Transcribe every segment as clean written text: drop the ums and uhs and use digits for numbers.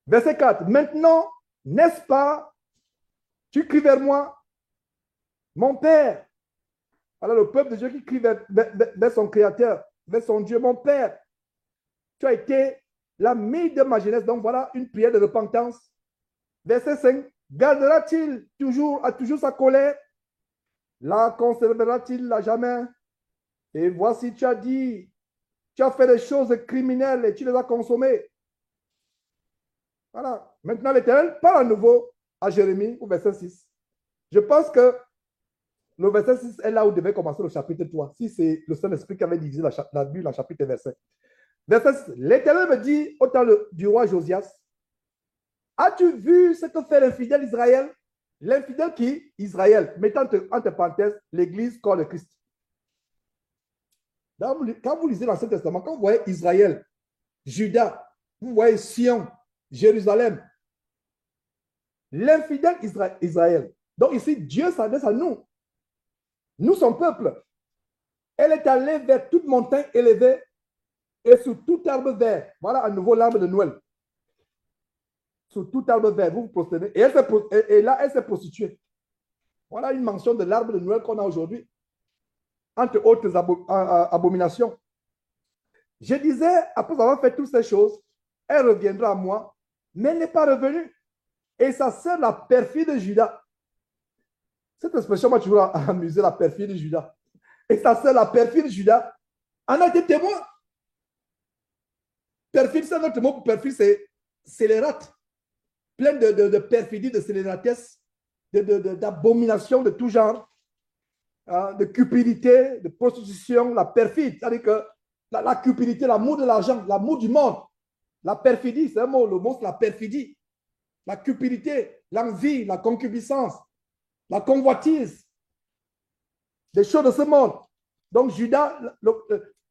Verset 4. Maintenant, n'est-ce pas, tu cries vers moi, mon Père. Alors le peuple de Dieu qui crie vers son Créateur, vers son Dieu, mon Père, tu as été l'ami de ma jeunesse. Donc voilà une prière de repentance. Verset 5. Gardera-t-il toujours sa colère? La conservera-t-il à jamais? Et voici, tu as dit, tu as fait des choses criminelles et tu les as consommées. Voilà. Maintenant, l'Éternel parle à nouveau à Jérémie au verset 6. Je pense que le verset 6 est là où devait commencer le chapitre 3. Si c'est le Saint-Esprit qui avait divisé la Bible en chapitre et verset. Verset 6. L'Éternel me dit au temps du roi Josias, as-tu vu ce que fait l'infidèle Israël? L'infidèle qui? Israël. Mettant entre parenthèses l'Église corps de Christ. Quand vous lisez l'Ancien Testament, quand vous voyez Israël, Juda, vous voyez Sion, Jérusalem, l'infidèle Israël. Donc ici, Dieu s'adresse à nous. Nous, son peuple. Elle est allée vers toute montagne élevée et sous tout arbre vert. Voilà à nouveau l'arbre de Noël. Sous tout arbre vert, vous vous prosternez. Et là, elle s'est prostituée. Voilà une mention de l'arbre de Noël qu'on a aujourd'hui. Entre autres abominations. Je disais, après avoir fait toutes ces choses, elle reviendra à moi, mais elle n'est pas revenue. Et ça sert la perfide de Judas. Cette expression m'a toujours amusé, la perfide de Judas. Et ça sert la perfide de Judas en a été témoin. Perfide, c'est notre mot pour perfide, c'est scélérate. Plein de perfidie, de scélératesse, d'abomination de tout genre, de cupidité, de prostitution, la perfide. C'est-à-dire que la cupidité, l'amour de l'argent, l'amour du monde, la perfidie, c'est un mot, le mot c'est la perfidie. La cupidité, l'envie, la concupiscence, la convoitise, des choses de ce monde. Donc, Judas,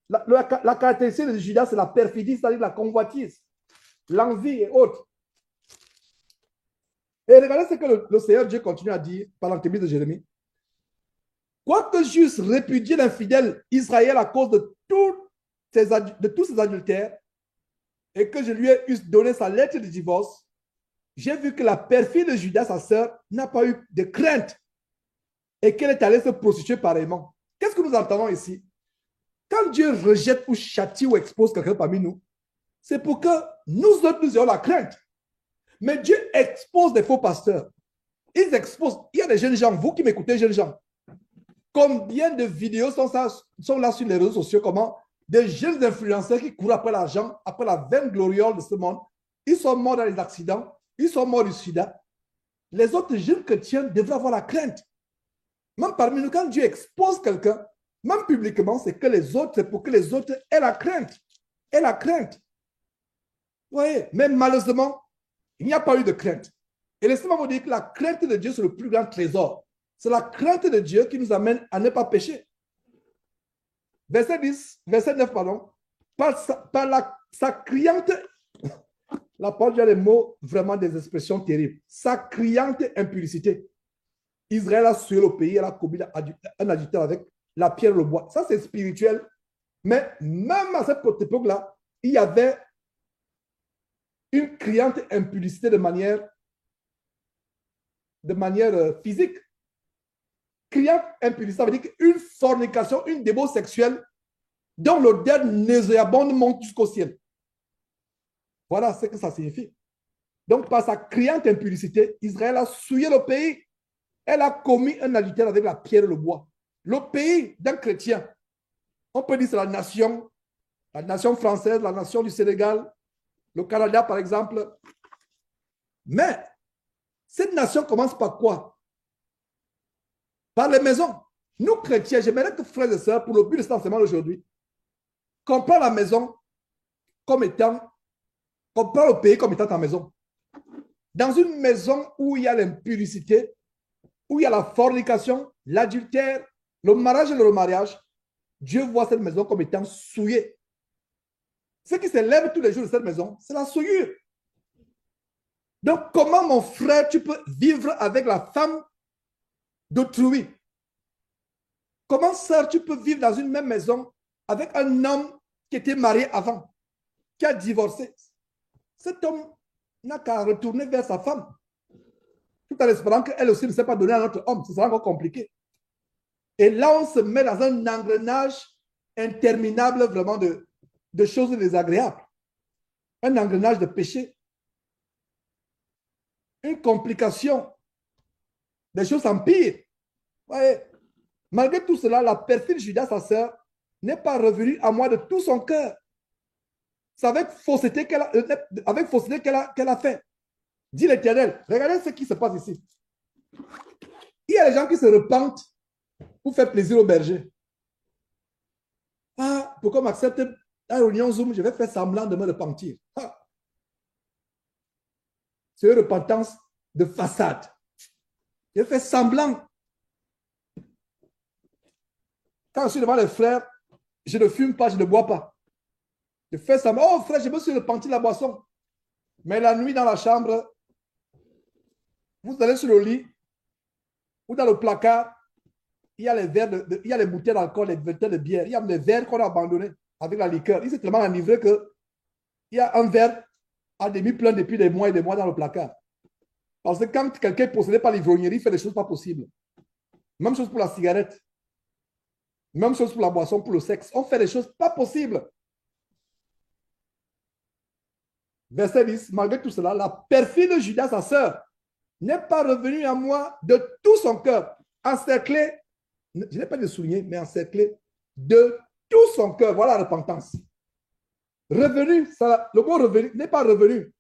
la caractéristique de Judas, c'est la perfidie, c'est-à-dire la convoitise, l'envie et autres. Et regardez ce que le Seigneur Dieu continue à dire par l'entremise de Jérémie. Quoique j'eusse répudié l'infidèle Israël à cause de tous ses adultères et que je lui ai donné sa lettre de divorce, j'ai vu que la perfide de Judas, sa sœur, n'a pas eu de crainte et qu'elle est allée se prostituer pareillement. Qu'est-ce que nous entendons ici? Quand Dieu rejette ou châtie ou expose quelqu'un parmi nous, c'est pour que nous autres, nous ayons la crainte. Mais Dieu expose des faux pasteurs. Ils exposent. Il y a des jeunes gens, vous qui m'écoutez, jeunes gens, combien de vidéos sont là sur les réseaux sociaux, comment des jeunes influenceurs qui courent après l'argent, après la vaine gloriole de ce monde, ils sont morts dans les accidents, ils sont morts du sida. Les autres jeunes chrétiens devraient avoir la crainte. Même parmi nous, quand Dieu expose quelqu'un, même publiquement, c'est que les autres, c'est pour que les autres aient la crainte. Aient la crainte. Vous voyez, mais malheureusement, il n'y a pas eu de crainte. Et laissez-moi vous dire que la crainte de Dieu, c'est le plus grand trésor. C'est la crainte de Dieu qui nous amène à ne pas pécher. Verset 10, verset 9, pardon. Sa criante, la parole a des mots, vraiment des expressions terribles. Sa criante impudicité. Israël a sué le pays, elle a commis un adultère avec la pierre et le bois. Ça, c'est spirituel. Mais même à cette époque-là, il y avait une criante impudicité de manière physique. Criante impudicité, ça veut dire qu'une fornication, une débauche sexuelle dont l'odeur nauséabonde monte jusqu'au ciel. Voilà ce que ça signifie. Donc, par sa criante impudicité, Israël a souillé le pays. Elle a commis un adultère avec la pierre et le bois. Le pays d'un chrétien, on peut dire c'est la nation française, la nation du Sénégal, le Canada par exemple. Mais cette nation commence par quoi? Par les maisons. Nous chrétiens, j'aimerais que frères et sœurs, pour le but de cet enseignement d'aujourd'hui, comprennent la maison comme étant, comprennent le pays comme étant ta maison. Dans une maison où il y a l'impudicité, où il y a la fornication, l'adultère, le mariage et le remariage, Dieu voit cette maison comme étant souillée. Ce qui s'élève tous les jours de cette maison, c'est la souillure. Donc, comment, mon frère, tu peux vivre avec la femme d'autrui? Comment, sœur, tu peux vivre dans une même maison avec un homme qui était marié avant, qui a divorcé? Cet homme n'a qu'à retourner vers sa femme, tout en espérant qu'elle aussi ne s'est pas donnée à notre homme. Ce sera encore compliqué. Et là, on se met dans un engrenage interminable vraiment de choses désagréables. Un engrenage de péché. Une complication. Des choses empirent. Ouais. Malgré tout cela, la perfide Judas, sa sœur, n'est pas revenue à moi de tout son cœur. C'est avec fausseté qu'elle a fait. Dit l'Éternel. Regardez ce qui se passe ici. Il y a des gens qui se repentent pour faire plaisir au berger. Ah, pourquoi m'accepte la réunion Zoom, je vais faire semblant de me repentir. Ah. C'est une repentance de façade. Je fais semblant. Quand je suis devant les frères, je ne fume pas, je ne bois pas. Je fais semblant. Oh frère, je me suis repenti de la boisson. Mais la nuit dans la chambre, vous allez sur le lit ou dans le placard, il y a les verres, il y a les bouteilles d'alcool, les bouteilles de bière. Il y a des verres qu'on a abandonnés avec la liqueur. Il s'est tellement enivré qu'il y a un verre à demi plein depuis des mois et des mois dans le placard. Parce que quand quelqu'un est possédé par l'ivrognerie, il fait des choses pas possibles. Même chose pour la cigarette. Même chose pour la boisson, pour le sexe. On fait des choses pas possibles. Verset 10. Malgré tout cela, la perfide Judas, sa sœur, n'est pas revenue à moi de tout son cœur, encerclé, je n'ai pas de souligner, mais encerclé de tout son cœur. Voilà la repentance. Revenu, ça, le mot revenu n'est pas revenu.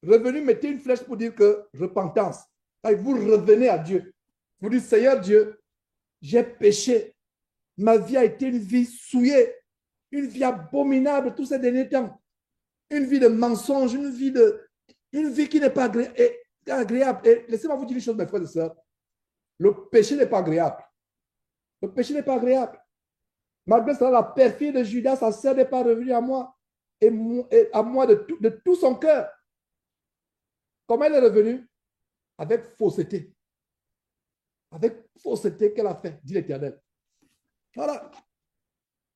Revenu, mettez une flèche pour dire que repentance. Vous revenez à Dieu. Vous dites, Seigneur Dieu, j'ai péché. Ma vie a été une vie souillée, une vie abominable tous ces derniers temps. Une vie de mensonge, une vie qui n'est pas agréable. Et laissez-moi vous dire une chose, mes frères et sœurs. Le péché n'est pas agréable. Le péché n'est pas agréable. Malgré cela, la perfide de Judas, sa sœur, n'est pas revenue à moi et à moi de tout son cœur. Comment elle est revenue? Avec fausseté. Avec fausseté qu'elle a fait, dit l'Éternel. Voilà.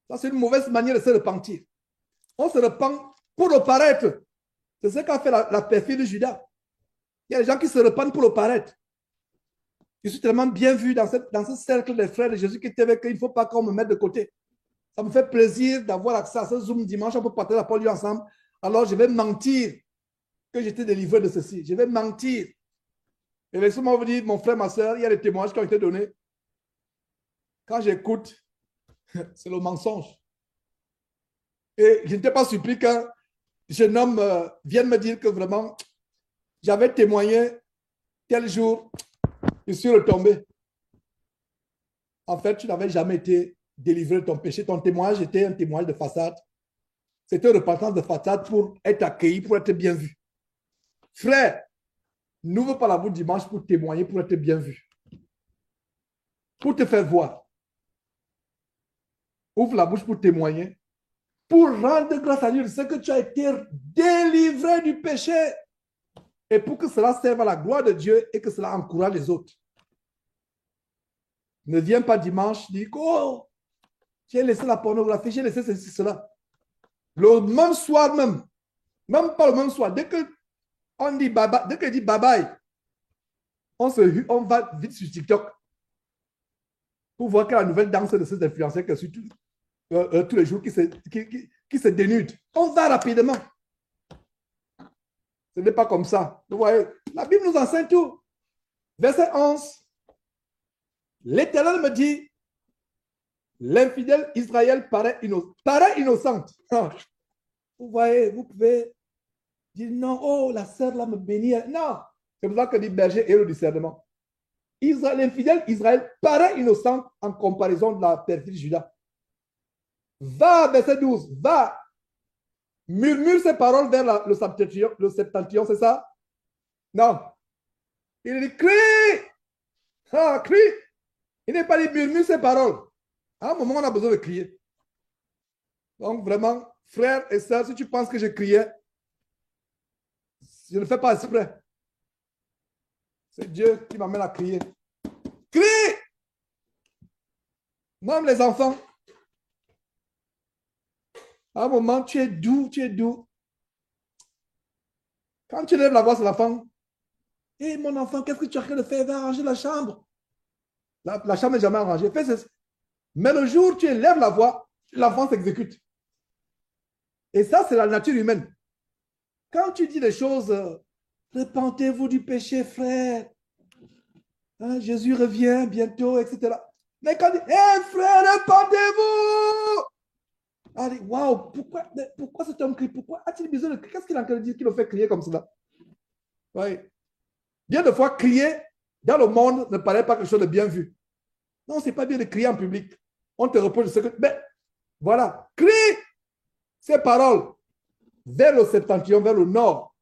Ça, c'est une mauvaise manière de se repentir. On se repent pour le paraître. C'est ce qu'a fait la perfide de Judas. Il y a des gens qui se repentent pour le paraître. Je suis tellement bien vu dans ce cercle des frères de Jésus qui était avec eux. Il ne faut pas qu'on me mette de côté. Ça me fait plaisir d'avoir accès à ce Zoom dimanche. On peut partager la parole ensemble. Alors, je vais mentir que j'étais délivré de ceci. Je vais mentir. Et laissez-moi vous dire, mon frère, ma soeur, il y a des témoignages qui ont été donnés. Quand j'écoute, c'est le mensonge. Et je n'étais pas surpris qu'un jeune homme vienne me dire que vraiment, j'avais témoigné tel jour, je suis retombé. En fait, tu n'avais jamais été délivré de ton péché. Ton témoignage était un témoignage de façade. C'était une repentance de façade pour être accueilli, pour être bien vu. Frère, n'ouvre pas la bouche dimanche pour témoigner, pour être bien vu. Pour te faire voir. Ouvre la bouche pour témoigner. Pour rendre grâce à Dieu de ce que tu as été délivré du péché. Et pour que cela serve à la gloire de Dieu et que cela encourage les autres. Ne viens pas dimanche dire oh, j'ai laissé la pornographie, j'ai laissé ceci, cela. Le même soir même pas le même soir, dès qu'on dit bye bye, dès qu'on dit bye bye, on va vite sur TikTok pour voir quelle est la nouvelle danse de ces influenceurs qui sont tous les jours qui se dénudent. On va rapidement. Ce n'est pas comme ça. Vous voyez, la Bible nous enseigne tout. Verset 11. L'Éternel me dit, l'infidèle Israël paraît innocente. Vous voyez, vous pouvez dire non, oh, la sœur là me bénit. Non, c'est pour ça que dit berger et le discernement. L'infidèle Israël paraît innocente en comparaison de la perfide Judas. Va, verset 12, va, murmure ces paroles vers le septentrion, c'est ça? Non. Il dit crie, crie. Il n'est pas dit murmure ces paroles. À un moment, on a besoin de crier. Donc, vraiment, frères et sœurs, si tu penses que je criais, je ne fais pas exprès. C'est Dieu qui m'amène à crier. Crie! Même les enfants. À un moment, tu es doux, tu es doux. Quand tu lèves la voix, c'est l'enfant. Hé, mon enfant, qu'est-ce que tu as rien de faire? Va arranger la chambre. La chambre n'est jamais arrangée. Fais ceci. Mais le jour où tu élèves la voix, l'enfant s'exécute. Et ça, c'est la nature humaine. Quand tu dis des choses, repentez-vous du péché, frère. Hein, Jésus revient bientôt, etc. Mais quand il dit, hé, frère, repentez-vous! Allez, waouh, pourquoi cet homme crie? Pourquoi a-t-il besoin de crier? Qu'est-ce qu'il est en train de dire qui le fait crier comme cela? Oui. Bien de fois, crier dans le monde ne paraît pas quelque chose de bien vu. Non, c'est pas bien de crier en public. On te reproche de ce que. Mais voilà, crie ces paroles vers le septentrion, vers le nord,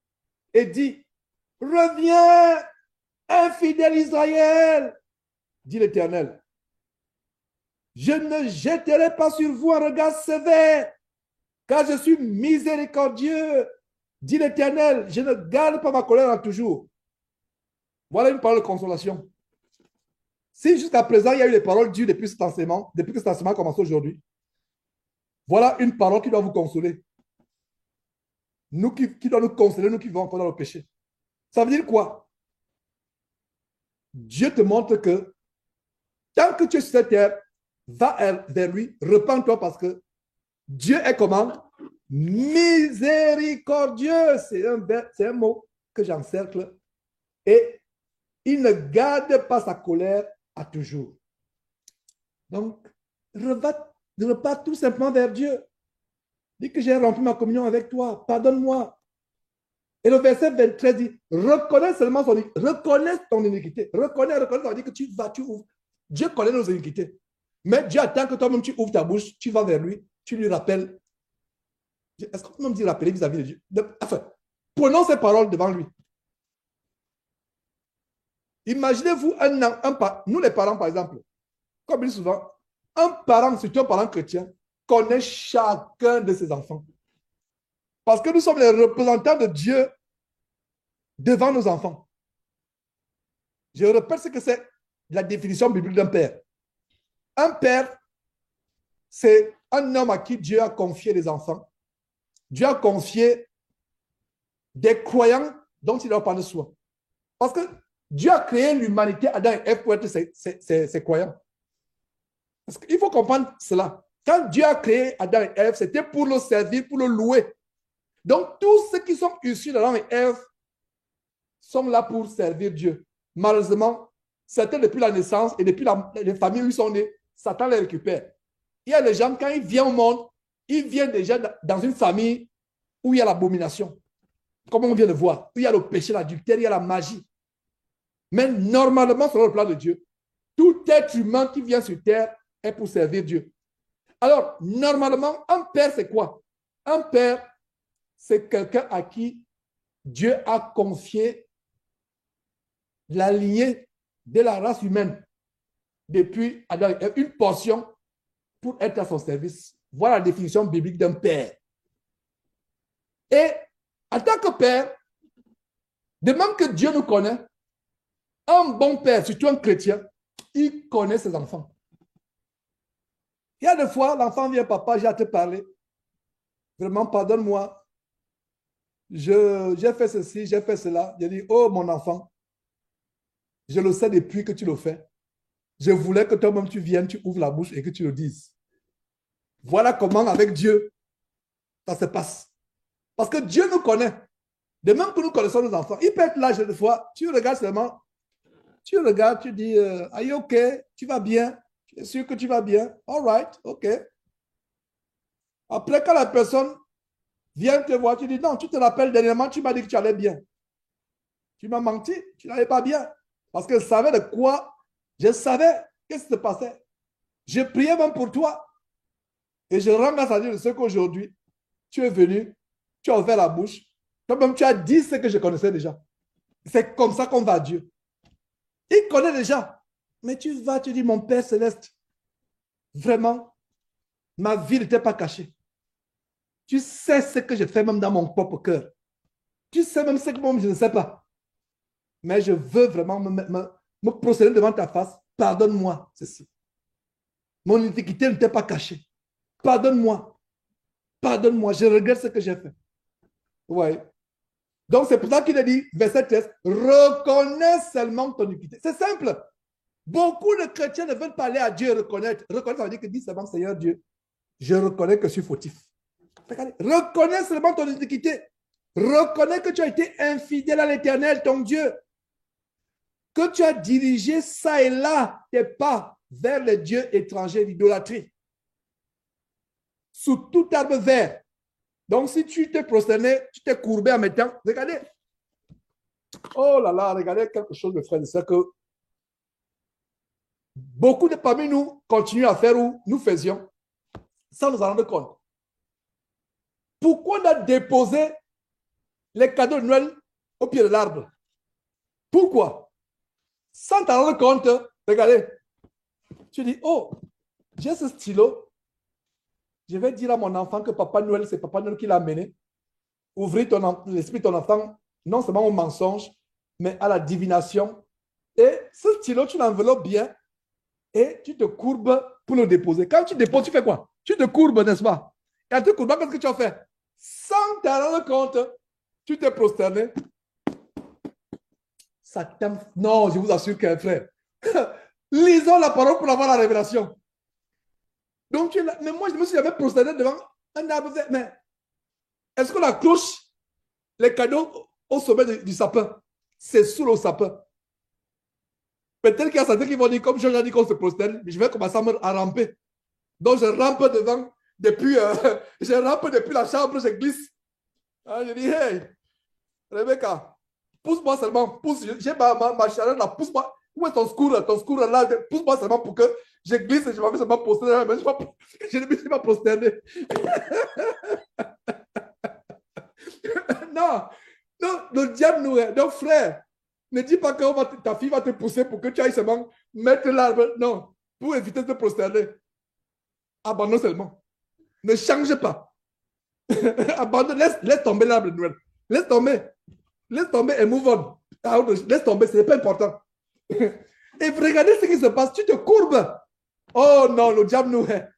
et dit, reviens, infidèle Israël, dit l'Éternel. Je ne jeterai pas sur vous un regard sévère, car je suis miséricordieux, dit l'Éternel. Je ne garde pas ma colère en toujours. Voilà une parole de consolation. Si jusqu'à présent, il y a eu des paroles dures depuis que cet enseignement a commencé aujourd'hui, voilà une parole qui doit vous consoler. Nous qui doit nous consoler, nous qui vivons encore dans le péché. Ça veut dire quoi? Dieu te montre que tant que tu es sur cette terre, va vers lui, repens-toi parce que Dieu est comment? Miséricordieux. C'est un mot que j'encercle. Et il ne garde pas sa colère à toujours. Donc, repars tout simplement vers Dieu. Dis que j'ai rempli ma communion avec toi. Pardonne-moi. Et le verset 23 dit, reconnais seulement reconnais ton iniquité. Reconnais, ça veut dire que tu ouvres. Dieu connaît nos iniquités. Mais Dieu attend que toi-même tu ouvres ta bouche, tu vas vers lui, tu lui rappelles. Est-ce qu'on peut même dire rappeler vis-à-vis de Dieu? Enfin, prenons ces paroles devant lui. Imaginez-vous nous les parents par exemple, comme je dis souvent, un parent, surtout un parent chrétien, connaît chacun de ses enfants. Parce que nous sommes les représentants de Dieu devant nos enfants. Je répète ce que c'est la définition biblique d'un père. Un père, c'est un homme à qui Dieu a confié des enfants. Dieu a confié des croyants dont il doit prendre soin. Parce que Dieu a créé l'humanité, Adam et Ève, pour être ses croyants. Parce qu'il faut comprendre cela. Quand Dieu a créé Adam et Ève, c'était pour le servir, pour le louer. Donc, tous ceux qui sont issus d'Adam et Ève sont là pour servir Dieu. Malheureusement, certains depuis la naissance et depuis les familles où ils sont nés, Satan les récupère. Il y a des gens, quand ils viennent au monde, ils viennent déjà dans une famille où il y a l'abomination. Comme on vient de voir, où il y a le péché, l'adultère, il y a la magie. Mais normalement, selon le plan de Dieu, tout être humain qui vient sur terre est pour servir Dieu. Alors, normalement, un père, c'est quoi? Un père, c'est quelqu'un à qui Dieu a confié la lignée de la race humaine depuis Adam et Ève, une portion pour être à son service. Voilà la définition biblique d'un père. Et en tant que père, de même que Dieu nous connaît, un bon père, surtout un chrétien, il connaît ses enfants. Il y a des fois, l'enfant vient, papa, j'ai à te parler. Vraiment, pardonne-moi. J'ai fait ceci, j'ai fait cela. J'ai dit, oh mon enfant, je le sais depuis que tu le fais. Je voulais que toi-même tu viennes, tu ouvres la bouche et que tu le dises. Voilà comment avec Dieu, ça se passe. Parce que Dieu nous connaît. De même que nous connaissons nos enfants. Il peut être là, des fois, tu regardes seulement, tu regardes, tu dis, are you OK? Tu vas bien? Tu es sûr que tu vas bien? All right, OK. Après, quand la personne vient te voir, tu dis, non, tu te rappelles dernièrement, tu m'as dit que tu allais bien. Tu m'as menti, tu n'allais pas bien. Parce que je savais de quoi, je savais qu'est-ce qui se passait. Je priais même pour toi. Et je rends grâce à Dieu de ce qu'aujourd'hui, tu es venu, tu as ouvert la bouche, toi-même tu as dit ce que je connaissais déjà. C'est comme ça qu'on va à Dieu. Il connaît déjà. Mais tu vas, tu dis, mon Père Céleste, vraiment, ma vie n'était pas cachée. Tu sais ce que je fais même dans mon propre cœur. Tu sais même ce que moi, je ne sais pas. Mais je veux vraiment me procéder devant ta face. Pardonne-moi ceci. Mon iniquité n'était pas cachée. Pardonne-moi. Pardonne-moi. Je regrette ce que j'ai fait. Ouais. Donc, c'est pour ça qu'il a dit, verset 13, reconnais seulement ton iniquité. C'est simple. Beaucoup de chrétiens ne veulent pas aller à Dieu et reconnaître. Reconnaître, ça veut dire que dis seulement, Seigneur Dieu, je reconnais que je suis fautif. Regardez, reconnais seulement ton iniquité. Reconnais que tu as été infidèle à l'Éternel, ton Dieu. Que tu as dirigé ça et là tes pas vers les dieux étrangers, l'idolâtrie. Sous tout arbre vert. Donc, si tu t'es prosterné, tu t'es courbé en mettant, regardez. Oh là là, regardez quelque chose de frère, c'est que beaucoup de parmi nous continuent à faire où nous faisions sans nous en rendre compte. Pourquoi on a déposé les cadeaux de Noël au pied de l'arbre? Pourquoi? Sans t'en rendre compte, regardez, tu dis, oh, j'ai ce stylo, je vais dire à mon enfant que Papa Noël, c'est Papa Noël qui l'a amené. Ouvrir l'esprit de ton enfant, non seulement au mensonge, mais à la divination. Et ce stylo, tu l'enveloppes bien et tu te courbes pour le déposer. Quand tu déposes, tu fais quoi? Tu te courbes, n'est-ce pas? Et en te courbant, qu'est-ce que tu as fait? Sans t'en rendre compte, tu t'es prosterné. Satan, non, je vous assure qu'un frère. Lisons la parole pour avoir la révélation. Donc, tu es là. Mais moi, je me suis jamais prosterné devant un arbre vert. Mais est-ce que la cloche, les cadeaux au sommet du sapin, c'est sous le sapin? Peut-être qu'il y a certains qui vont dire, comme Jean-Jean dit qu'on se prosterne, mais je vais commencer à ramper. Donc, je rampe devant, je rampe depuis la chambre, je glisse. Ah, je dis, hey, Rebecca, pousse-moi seulement, pousse, j'ai ma charrette là, pousse-moi. Où est ton secours? Ton secours là, pousse-moi seulement pour que je glisse et je m'en seulement prosterner. Mais je ne me suis pas prosterné. Non, non, le diable nous est. Donc, frère, ne dis pas que ta fille va te pousser pour que tu ailles seulement mettre l'arbre. Non, pour éviter de te prosterner. Abandonne seulement. Ne change pas. Abandonne, laisse tomber l'arbre de Noël. Laisse tomber. Laisse tomber et move on. Laisse tomber, ce n'est pas important. Et regardez ce qui se passe. Tu te courbes. Oh non, le diable nous est.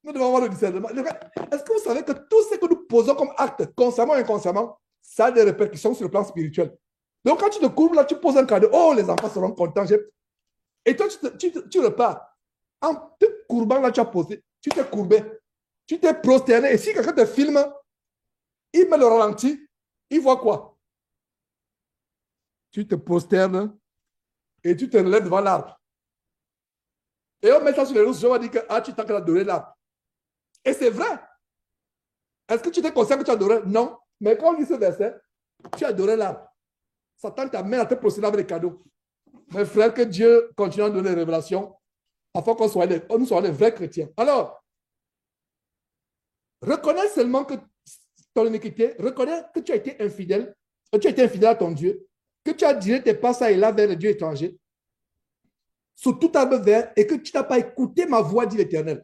Nous devons avoir le discernement. Est-ce que vous savez que tout ce que nous posons comme acte, consciemment ou inconsciemment, ça a des répercussions sur le plan spirituel? Donc, quand tu te courbes, là, tu poses un cadeau. Oh, les enfants seront contents. Et toi, tu repars. En te courbant, là, tu as posé. Tu t'es courbé. Tu t'es prosterné. Et si quelqu'un te filme, il met le ralenti, il voit quoi? Tu te prosternes et tu te relèves devant l'arbre. Et on met ça sur les réseaux sociaux, on va dire que ah, tu t'as adoré l'arbre. Et c'est vrai. Est-ce que tu t'es conscient que tu adorais? Non. Mais quand on lit ce verset, tu adorais l'arbre. Satan t'amène à te procéder avec les cadeaux. Mes frères, que Dieu continue à donner des révélations afin qu'on soit nous soyons des vrais chrétiens. Alors, reconnais seulement que ton iniquité, reconnais que tu as été infidèle, que tu as été infidèle à ton Dieu, que tu as dirigé tes pas ça et là vers les dieux étrangers, sous tout arbre vert, et que tu n'as pas écouté ma voix, dit l'Éternel.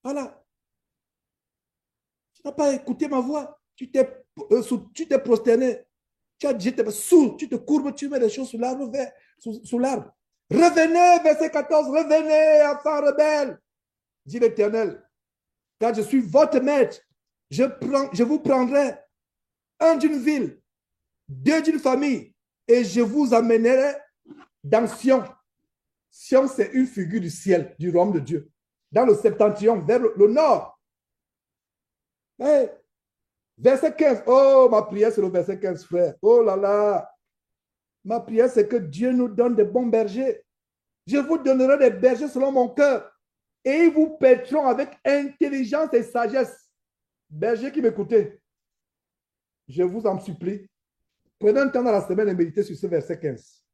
Voilà. Tu n'as pas écouté ma voix. Tu t'es prosterné. Tu as dit, tu te courbes, tu mets les choses sous l'arbre vert, sous l'arbre. Revenez, verset 14, revenez, enfants rebelles, dit l'Éternel, car je suis votre maître. Je vous prendrai un d'une ville, deux d'une famille, et je vous amènerai dans Sion. Sion, c'est une figure du ciel, du royaume de Dieu, dans le septentrion, vers le nord. Hey, verset 15. Oh, ma prière, c'est le verset 15, frère. Oh là là. Ma prière, c'est que Dieu nous donne des bons bergers. Je vous donnerai des bergers selon mon cœur. Et ils vous paîtront avec intelligence et sagesse. Bergers qui m'écoutez, je vous en supplie, prenez un temps dans la semaine et méditez sur ce verset 15.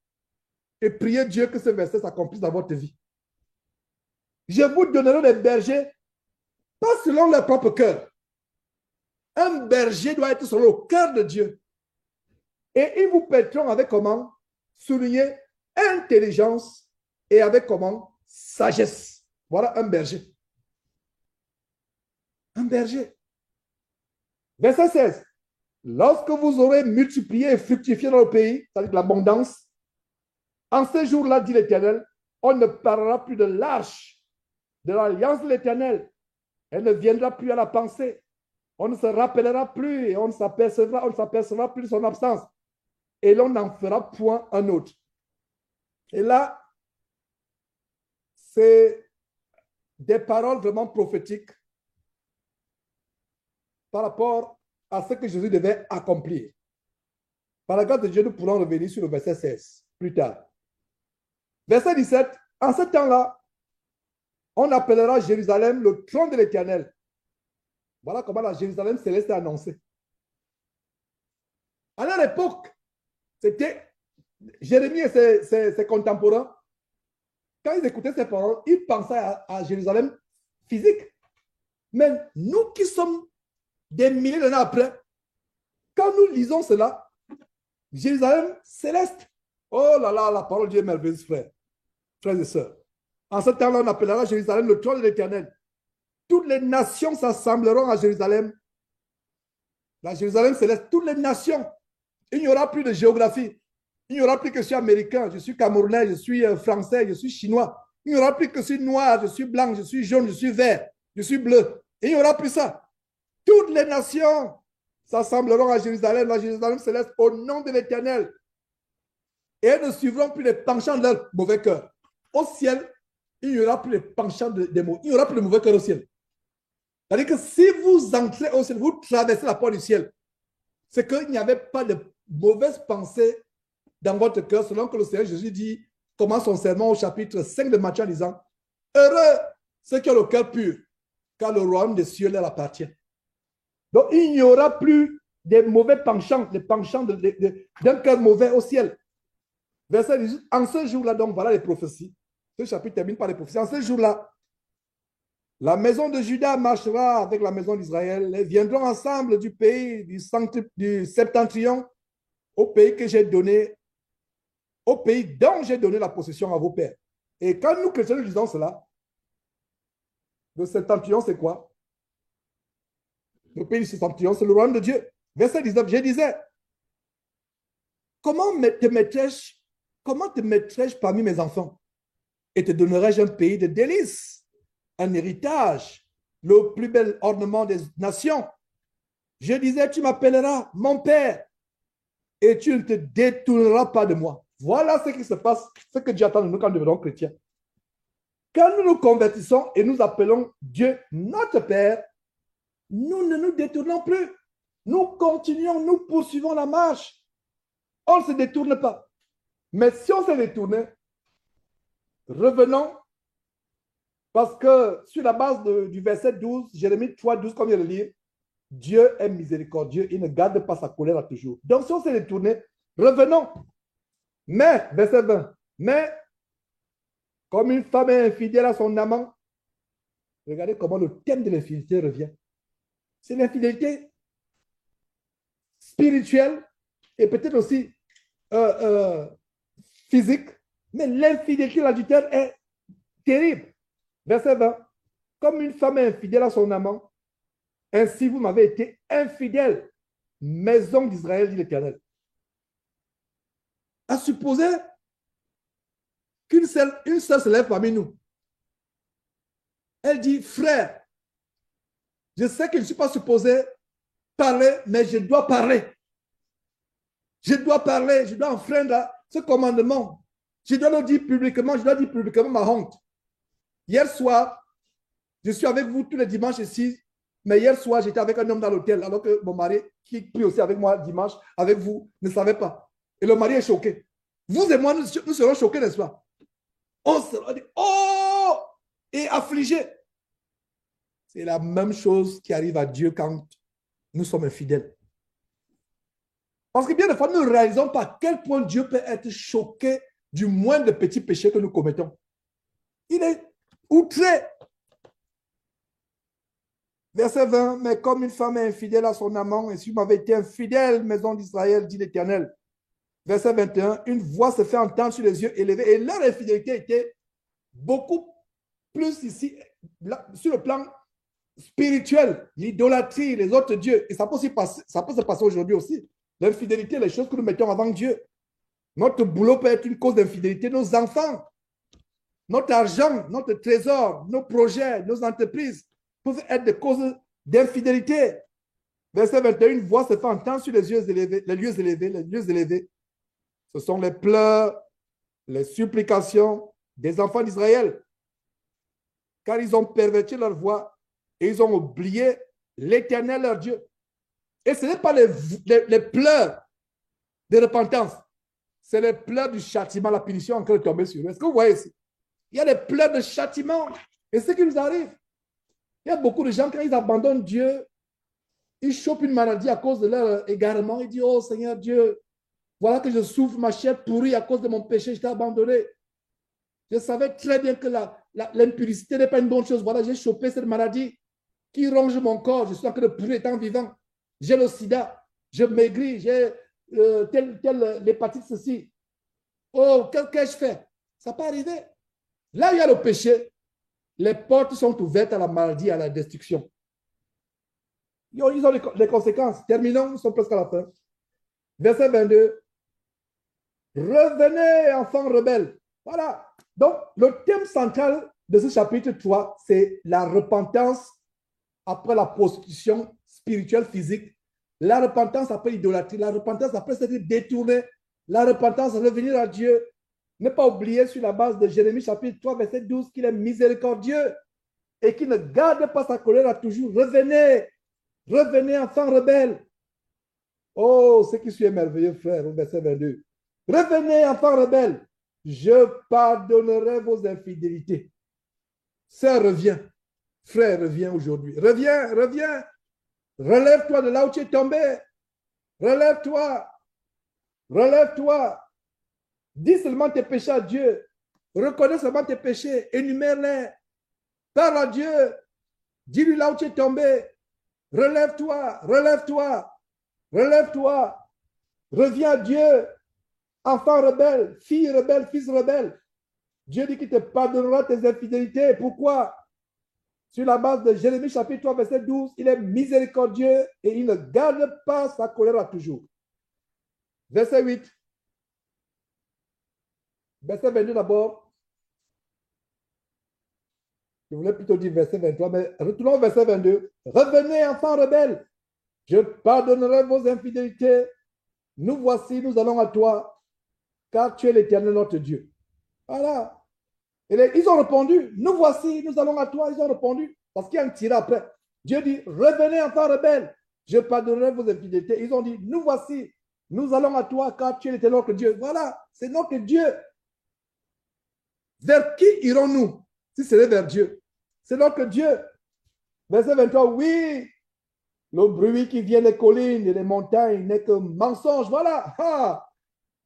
Et priez Dieu que ce verset s'accomplisse dans votre vie. Je vous donnerai des bergers, pas selon leur propre cœur. Un berger doit être selon le cœur de Dieu. Et ils vous paîtront avec comment? Souligner intelligence et avec comment? Sagesse. Voilà un berger. Un berger. Verset 16. Lorsque vous aurez multiplié et fructifié dans le pays, c'est-à-dire l'abondance, en ce jour-là, dit l'Éternel, on ne parlera plus de l'arche, de l'alliance de l'Éternel. Elle ne viendra plus à la pensée. On ne se rappellera plus et on ne s'apercevra plus de son absence. Et l'on n'en fera point un autre. Et là, c'est des paroles vraiment prophétiques par rapport à ce que Jésus devait accomplir. Par la grâce de Dieu, nous pourrons revenir sur le verset 16 plus tard. Verset 17, en ce temps-là, on appellera Jérusalem le trône de l'Éternel. Voilà comment la Jérusalem céleste est annoncée. À leur époque, c'était Jérémie et ses contemporains. Quand ils écoutaient ces paroles, ils pensaient à Jérusalem physique. Mais nous qui sommes des milliers d'années après, quand nous lisons cela, Jérusalem céleste. Oh là là, la parole de Dieu est merveilleuse, frères et sœurs. En ce temps-là, on appellera Jérusalem le trône de l'Éternel. Toutes les nations s'assembleront à Jérusalem. La Jérusalem céleste, toutes les nations. Il n'y aura plus de géographie. Il n'y aura plus que je suis américain, je suis camerounais, je suis français, je suis chinois. Il n'y aura plus que je suis noir, je suis blanc, je suis jaune, je suis vert, je suis bleu. Il n'y aura plus ça. Toutes les nations s'assembleront à Jérusalem, la Jérusalem céleste, au nom de l'Éternel. Et elles ne suivront plus les penchants de leur mauvais cœur. Au ciel, il n'y aura plus les penchants des mots. Il n'y aura plus de mauvais cœur au ciel. C'est-à-dire que si vous entrez au ciel, vous traversez la porte du ciel, c'est qu'il n'y avait pas de mauvaises pensées dans votre cœur, selon que le Seigneur Jésus dit, commence son sermon au chapitre 5 de Matthieu en disant, heureux ceux qui ont le cœur pur, car le royaume des cieux leur appartient. Donc, il n'y aura plus des mauvais penchants, des penchants d'un cœur mauvais au ciel. Verset 18, en ce jour-là, donc, voilà les prophéties. Ce chapitre termine par les prophéties. En ce jour-là, la maison de Juda marchera avec la maison d'Israël. Elles viendront ensemble du pays du septentrion au pays que j'ai donné, au pays dont j'ai donné la possession à vos pères. Et quand nous, chrétiens, nous disons cela, le septentrion, c'est quoi? Le pays du septentrion, c'est le royaume de Dieu. Verset 19, je disais, comment te mettrais-je parmi mes enfants? Et te donnerai-je un pays de délices, un héritage, le plus bel ornement des nations. Je disais, tu m'appelleras mon père et tu ne te détourneras pas de moi. Voilà ce qui se passe, ce que Dieu attend de nous quand nous devenons chrétiens. Quand nous nous convertissons et nous appelons Dieu notre Père, nous ne nous détournons plus. Nous continuons, nous poursuivons la marche. On ne se détourne pas. Mais si on s'est détourné, revenons, parce que sur la base du verset 12, Jérémie 3, 12, comme je le lis, Dieu est miséricordieux, il ne garde pas sa colère à toujours. Donc si on s'est détourné, revenons. Mais, verset 20, mais comme une femme est infidèle à son amant, regardez comment le thème de l'infidélité revient. C'est l'infidélité spirituelle et peut-être aussi physique, mais l'infidélité, l'adultère est terrible. Verset 20, comme une femme est infidèle à son amant, ainsi vous m'avez été infidèle, maison d'Israël, dit l'Éternel. À supposer qu'une seule se lève parmi nous. Elle dit, frère, je sais que je ne suis pas supposé parler, mais je dois parler. Je dois parler, je dois enfreindre ce commandement. Je dois le dire publiquement, je dois dire publiquement ma honte. Hier soir, je suis avec vous tous les dimanches ici, mais hier soir, j'étais avec un homme dans l'hôtel, alors que mon mari, qui prie aussi avec moi dimanche, avec vous, ne savait pas. Et le mari est choqué. Vous et moi, nous serons choqués, n'est-ce pas? On sera dit, oh, et affligé. C'est la même chose qui arrive à Dieu quand nous sommes infidèles. Parce que bien des fois, nous ne réalisons pas à quel point Dieu peut être choqué du moindre petit péché que nous commettons. Il est outré. Verset 20, mais comme une femme est infidèle à son amant, et si vous m'avez été infidèle, maison d'Israël, dit l'Éternel. Verset 21, une voix se fait entendre sur les yeux élevés, et leur infidélité était beaucoup plus ici, là, sur le plan spirituel, l'idolâtrie, les autres dieux. Et ça peut se passer aujourd'hui aussi. L'infidélité, les choses que nous mettons avant Dieu. Notre boulot peut être une cause d'infidélité. Nos enfants, notre argent, notre trésor, nos projets, nos entreprises peuvent être des causes d'infidélité. Verset 21, une voix se fait entendre sur les lieux élevés, les lieux élevés, les lieux élevés. Ce sont les pleurs, les supplications des enfants d'Israël, car ils ont perverti leur voix et ils ont oublié l'Éternel, leur Dieu. Et ce n'est pas les pleurs de repentance, c'est les pleurs du châtiment, la punition en train de tomber sur eux. Est-ce que vous voyez ici? Il y a des pleurs de châtiment. Et ce qui nous arrive, il y a beaucoup de gens, quand ils abandonnent Dieu, ils chopent une maladie à cause de leur égarement. Ils disent, oh Seigneur Dieu, voilà que je souffre, ma chair pourrie à cause de mon péché, je t'ai abandonné. Je savais très bien que l'impurité n'est pas une bonne chose. Voilà, j'ai chopé cette maladie qui ronge mon corps. Je suis en train de pourrir étant vivant. J'ai le sida, je maigris, j'ai l'hépatite, ceci. Oh, qu'est-ce que je fais? Ça peut arriver. Là, il y a le péché. Les portes sont ouvertes à la maladie, à la destruction. Ils ont les conséquences. Terminons, nous sommes presque à la fin. Verset 22. Revenez, enfants rebelles. Voilà. Donc, le thème central de ce chapitre 3, c'est la repentance après la prostitution spirituelle, physique, la repentance après l'idolâtrie, la repentance après s'être détourné, la repentance, revenir à Dieu. Ne pas oublier sur la base de Jérémie chapitre 3, verset 12, qu'il est miséricordieux et qu'il ne garde pas sa colère à toujours. Revenez, revenez, enfants rebelles. Oh, ce qui suit est merveilleux, frère, au verset 22. Revenez, enfants rebelles, je pardonnerai vos infidélités. Sœur, reviens. Frère, reviens aujourd'hui. Reviens, reviens. Relève-toi de là où tu es tombé. Relève-toi. Relève-toi. Dis seulement tes péchés à Dieu. Reconnais seulement tes péchés. Énumère-les. Parle à Dieu. Dis-lui là où tu es tombé. Relève-toi. Relève-toi. Relève-toi. Reviens à Dieu. Enfant rebelle, fille rebelle, fils rebelle. Dieu dit qu'il te pardonnera tes infidélités. Pourquoi? Sur la base de Jérémie chapitre 3, verset 12, il est miséricordieux et il ne garde pas sa colère à toujours. Verset 8. Verset 22 d'abord. Je voulais plutôt dire verset 23, mais retournons au verset 22. Revenez, enfants rebelles, je pardonnerai vos infidélités. Nous voici, nous allons à toi, car tu es l'Éternel notre Dieu. Voilà. Et ils ont répondu, nous voici, nous allons à toi. Ils ont répondu, parce qu'il y a un tiré après. Dieu dit, revenez, enfants rebelles, je pardonnerai vos infidélités. Ils ont dit, nous voici, nous allons à toi, car tu es l'Éternel notre Dieu. Voilà, c'est notre Dieu. Vers qui irons-nous si c'est vers Dieu? C'est notre Dieu. Verset 23, oui, le bruit qui vient des collines et des montagnes n'est que mensonge. Voilà, ah,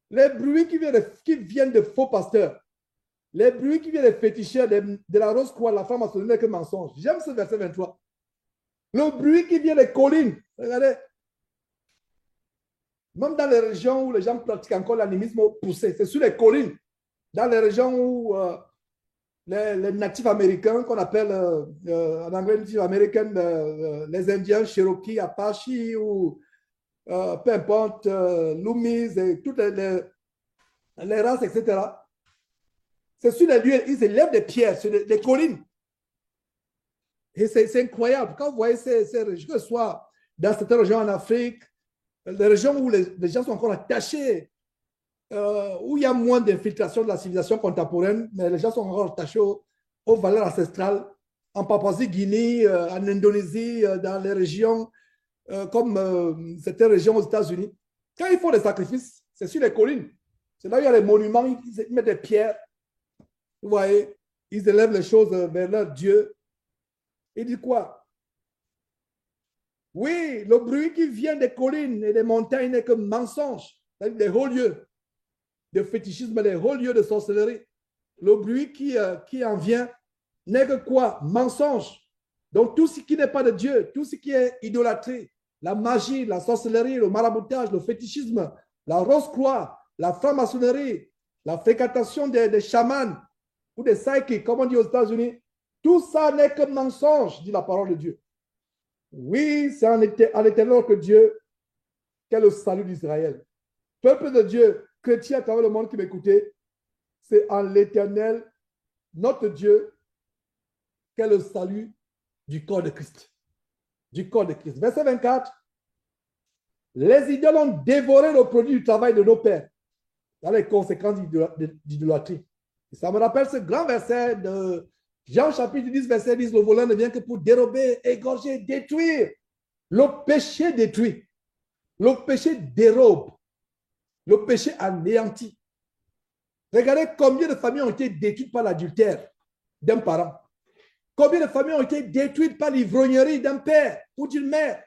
les bruits qui viennent de faux pasteurs. Les bruits qui viennent des féticheurs de la rose croix, la femme maçonnerie n'est que mensonge. J'aime ce verset 23. Le bruit qui vient des collines. Regardez. Même dans les régions où les gens pratiquent encore l'animisme poussé, c'est sur les collines. Dans les régions où les natifs américains, qu'on appelle en anglais natifs américains, les Indiens, Cherokee, Apache ou peu importe, Loomis et toutes les races, etc. C'est sur les lieux, ils élèvent des pierres sur les collines. Et c'est incroyable. Quand vous voyez ces régions, que ce soit dans certaines régions en Afrique, les régions où les gens sont encore attachés, où il y a moins d'infiltration de la civilisation contemporaine, mais les gens sont encore attachés aux valeurs ancestrales, en Papouasie-Guinée, en Indonésie, dans les régions comme certaines régions aux États-Unis. Quand ils font des sacrifices, c'est sur les collines. C'est là où il y a les monuments, ils mettent des pierres. Vous voyez, ils élèvent les choses vers leur Dieu. Il dit quoi? Oui, le bruit qui vient des collines et des montagnes n'est que mensonge. C'est-à-dire des hauts lieux de fétichisme, des hauts lieux de sorcellerie. Le bruit qui en vient n'est que quoi? Mensonge. Donc tout ce qui n'est pas de Dieu, tout ce qui est idolâtrie, la magie, la sorcellerie, le maraboutage, le fétichisme, la rose-croix, la franc-maçonnerie, la fréquentation des chamans ou des psychics, comme on dit aux États-Unis, tout ça n'est que mensonge, dit la parole de Dieu. Oui, c'est à l'Éternel que Dieu qu'est le salut d'Israël. Peuple de Dieu, chrétien à travers le monde qui m'écoutait, c'est en l'Éternel, notre Dieu, qu'est le salut du corps de Christ. Du corps de Christ. Verset 24. Les idoles ont dévoré le produit du travail de nos pères dans les conséquences d'idolâtrie. Ça me rappelle ce grand verset de Jean chapitre 10, verset 10, le voleur ne vient que pour dérober, égorger, détruire. Le péché détruit. Le péché dérobe. Le péché anéantit. Regardez combien de familles ont été détruites par l'adultère d'un parent. Combien de familles ont été détruites par l'ivrognerie d'un père ou d'une mère.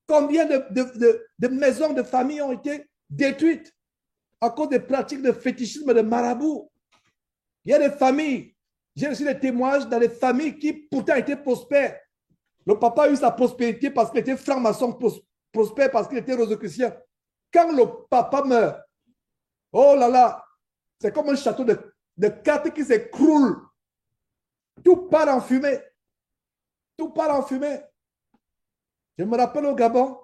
Combien de maisons de famille ont été détruites à cause des pratiques de fétichisme de marabout. Il y a des familles, j'ai reçu des témoignages dans des familles qui pourtant étaient prospères. Le papa a eu sa prospérité parce qu'il était franc-maçon, prospère parce qu'il était rosicrucien. Quand le papa meurt, oh là là, c'est comme un château de cartes qui s'écroule. Tout part en fumée. Tout part en fumée. Je me rappelle au Gabon,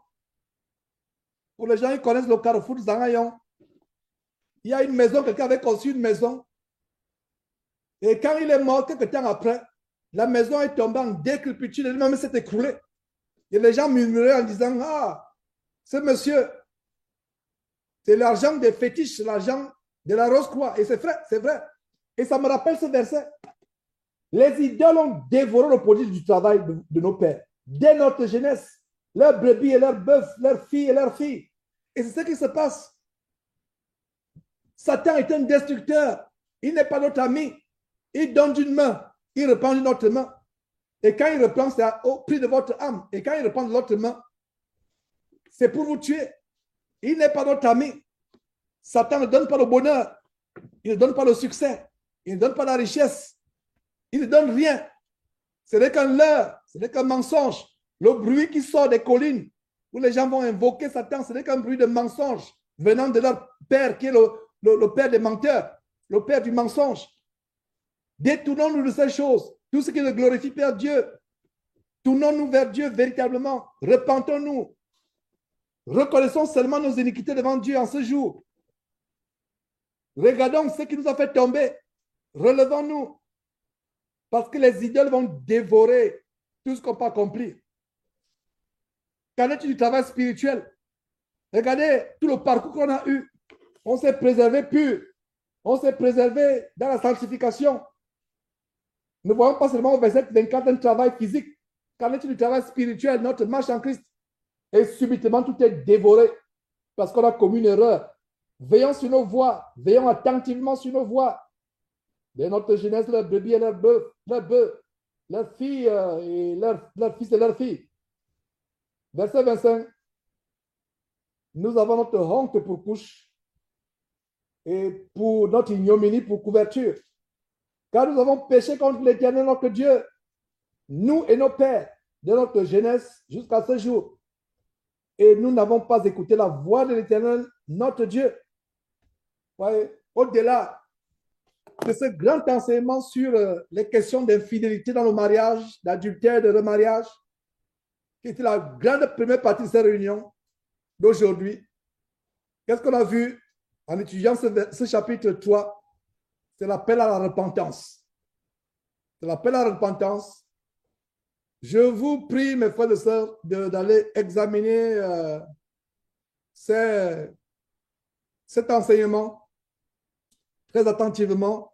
pour les gens qui connaissent le carrefour de Zangayon, il y a une maison, quelqu'un avait conçu une maison. Et quand il est mort, quelques temps après, la maison est tombée en décrépitude, elle-même s'est écroulée. Et les gens murmuraient en disant, ah, ce monsieur, c'est l'argent des fétiches, c'est l'argent de la Rose-Croix. Et c'est vrai, c'est vrai. Et ça me rappelle ce verset. Les idoles ont dévoré le produit du travail de nos pères. Dès notre jeunesse, leurs brebis et leurs bœufs, leurs filles et leurs filles. Et c'est ce qui se passe. Satan est un destructeur. Il n'est pas notre ami. Il donne d'une main, il reprend d'une autre main. Et quand il reprend, c'est au prix de votre âme. Et quand il reprend de l'autre main, c'est pour vous tuer. Il n'est pas notre ami. Satan ne donne pas le bonheur. Il ne donne pas le succès. Il ne donne pas la richesse. Il ne donne rien. Ce n'est qu'un leurre. Ce n'est qu'un mensonge. Le bruit qui sort des collines où les gens vont invoquer Satan, ce n'est qu'un bruit de mensonge venant de leur père qui est le père des menteurs, le père du mensonge. Détournons-nous de ces choses. Tout ce qui ne glorifie pas Dieu. Tournons-nous vers Dieu véritablement. Repentons-nous. Reconnaissons seulement nos iniquités devant Dieu en ce jour. Regardons ce qui nous a fait tomber. Relevons-nous. Parce que les idoles vont dévorer tout ce qu'on n'a pas compris. Qu'en est-il du travail spirituel? Regardez tout le parcours qu'on a eu. On s'est préservé pur. On s'est préservé dans la sanctification. Ne voyons pas seulement au verset 24 un travail physique. Qu'en est-il du travail spirituel, notre marche en Christ? Et subitement, tout est dévoré parce qu'on a commis une erreur. Veillons sur nos voies. Veillons attentivement sur nos voies. Dès notre jeunesse, leurs brebis et leurs bœufs, leurs filles et leurs fils et leurs filles. Verset 25. Nous avons notre honte pour couche et pour notre ignominie pour couverture. Car nous avons péché contre l'Éternel, notre Dieu, nous et nos pères, de notre jeunesse jusqu'à ce jour. Et nous n'avons pas écouté la voix de l'Éternel, notre Dieu. Ouais, au-delà de ce grand enseignement sur les questions d'infidélité dans le mariage, d'adultère, de remariage, qui était la grande première partie de cette réunion d'aujourd'hui, qu'est-ce qu'on a vu en étudiant ce chapitre 3? C'est l'appel à la repentance. C'est l'appel à la repentance. Je vous prie, mes frères et sœurs, d'aller examiner cet enseignement très attentivement,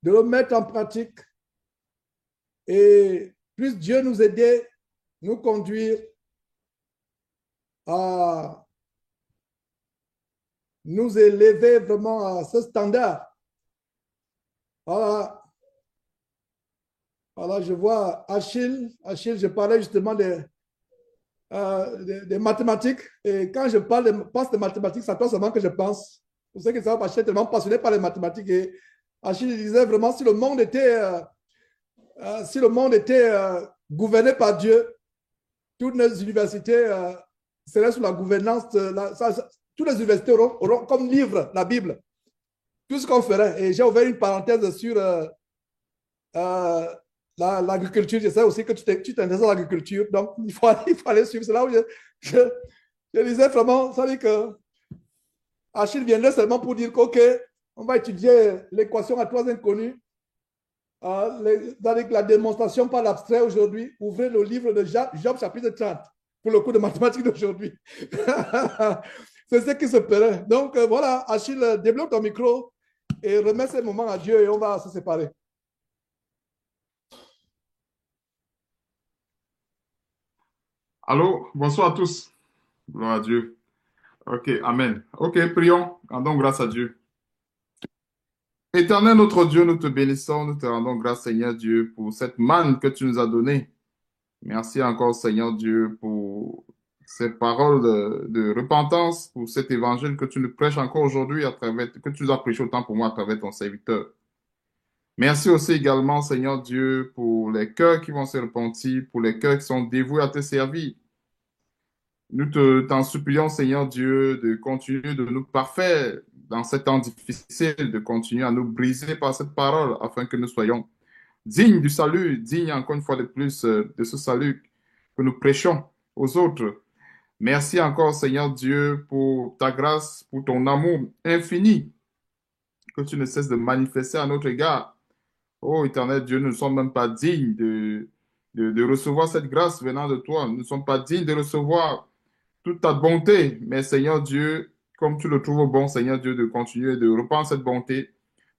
de le mettre en pratique et plus Dieu nous aider, nous conduire à nous élever vraiment à ce standard. Voilà, je vois Achille. Achille, je parlais justement des mathématiques. Et quand je pense de mathématiques, c'est à toi seulement que je pense. Pour ceux qui savent, Achille est tellement passionné par les mathématiques. Et Achille disait vraiment, si le monde était gouverné par Dieu, toutes les universités seraient sous la gouvernance toutes les universités auront comme livre la Bible. Tout ce qu'on ferait. Et j'ai ouvert une parenthèse sur l'agriculture. Je sais aussi que tu t'intéresses à l'agriculture. Donc, il faut aller suivre. C'est là où je disais vraiment, ça veut dire que Achille viendrait seulement pour dire qu'OK, on va étudier l'équation à trois inconnus. Dans la démonstration par l'abstrait aujourd'hui, ouvrez le livre de Job chapitre 30. pour le cours de mathématiques d'aujourd'hui. C'est ce qui se paierait. Donc voilà, Achille, développe ton micro et remets ces moments à Dieu et on va se séparer. Allô, bonsoir à tous. Gloire à Dieu. Ok, Amen. Ok, prions. Rendons grâce à Dieu. Éternel notre Dieu, nous te bénissons, nous te rendons grâce, Seigneur Dieu, pour cette manne que tu nous as donnée. Merci encore, Seigneur Dieu, pour ces paroles de repentance, pour cet évangile que tu nous prêches encore aujourd'hui, que tu nous as prêché autant pour moi à travers ton serviteur. Merci aussi également, Seigneur Dieu, pour les cœurs qui vont se repentir, pour les cœurs qui sont dévoués à te servir. T'en supplions, Seigneur Dieu, de continuer de nous parfaire dans ces temps difficiles, de continuer à nous briser par cette parole, afin que nous soyons dignes du salut, dignes encore une fois de plus de ce salut que nous prêchons aux autres. Merci encore, Seigneur Dieu, pour ta grâce, pour ton amour infini que tu ne cesses de manifester à notre égard. Oh, éternel Dieu, nous ne sommes même pas dignes de recevoir cette grâce venant de toi. Nous ne sommes pas dignes de recevoir toute ta bonté. Mais Seigneur Dieu, comme tu le trouves bon, Seigneur Dieu, de continuer de répandre cette bonté,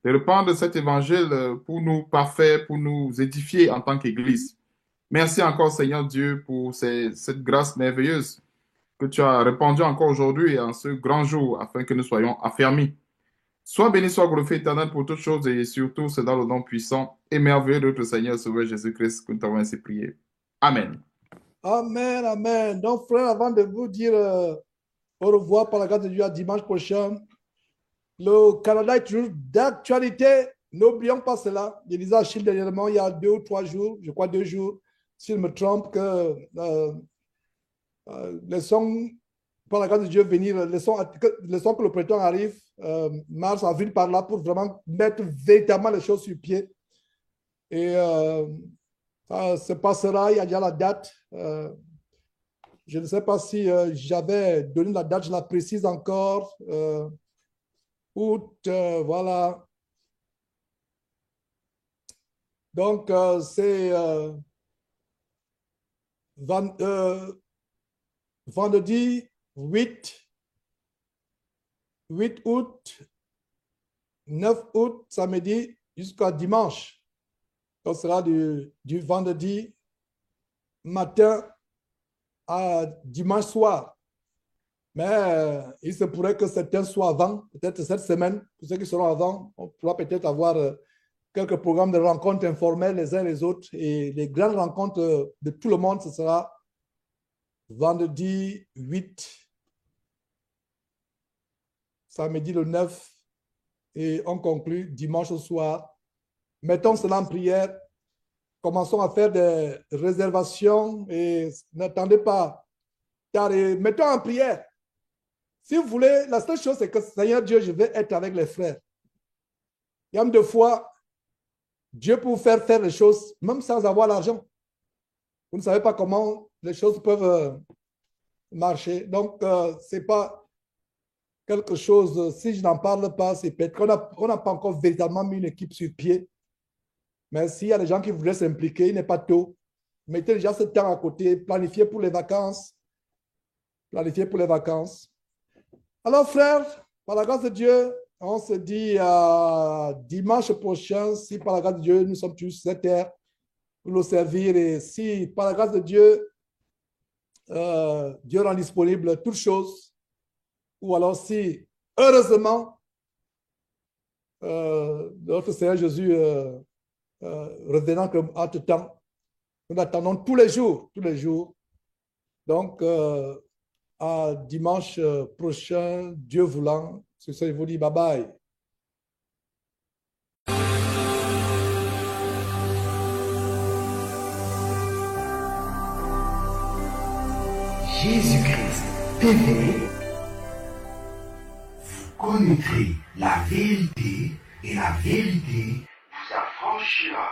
de répandre cet évangile pour nous parfaire, pour nous édifier en tant qu'Église. Merci encore, Seigneur Dieu, pour cette grâce merveilleuse que tu as répandue encore aujourd'hui et en ce grand jour, afin que nous soyons affermis. Sois béni, sois glorifié, éternel, pour toutes choses et surtout, c'est dans le nom puissant et merveilleux de notre Seigneur Sauveur Jésus-Christ que nous t'avons ainsi prié. Amen. Amen, amen. Donc, frère, avant de vous dire au revoir par la grâce de Dieu à dimanche prochain, le Canada est toujours d'actualité. N'oublions pas cela. Je disais à Achille dernièrement, il y a 2 ou 3 jours, je crois 2 jours, s'il me trompe, que laissons par la grâce de Dieu venir, laissons que le printemps arrive, mars, avril par là, pour vraiment mettre véritablement les choses sur pied. Et ça se passera, il y a déjà la date. Je ne sais pas si j'avais donné la date, je la précise encore. Août, voilà. Donc, c'est vendredi 8 août, 9 août, samedi, jusqu'à dimanche. Donc, ce sera du vendredi matin à dimanche soir. Mais il se pourrait que certains soient avant, peut-être cette semaine. Pour ceux qui seront avant, on pourra peut-être avoir quelques programmes de rencontres informelles les uns les autres. Et les grandes rencontres de tout le monde, ce sera vendredi 8, samedi le 9, et on conclut dimanche au soir. Mettons cela en prière. Commençons à faire des réservations et n'attendez pas. Car mettons en prière. Si vous voulez, la seule chose, c'est que Seigneur Dieu, je vais être avec les frères. Il y a deux fois, Dieu peut vous faire les choses, même sans avoir l'argent. Vous ne savez pas comment les choses peuvent marcher. Donc, ce n'est pas quelque chose, si je n'en parle pas, c'est peut-être qu'on n'a pas encore véritablement mis une équipe sur pied. Mais s'il y a des gens qui voudraient s'impliquer, il n'est pas tôt. Mettez déjà ce temps à côté, planifiez pour les vacances. Planifiez pour les vacances. Alors, frères, par la grâce de Dieu, on se dit dimanche prochain, si par la grâce de Dieu, nous sommes tous sur cette terre pour le servir. Et si par la grâce de Dieu, Dieu rend disponible toutes choses, ou alors si, heureusement, notre Seigneur Jésus revenant entre-temps, nous attendons tous les jours, tous les jours. Donc, à dimanche prochain, Dieu voulant. Sur ce, je vous dis bye bye. Jésus-Christ TV, vous connaîtrez la vérité et la vérité vous affranchira.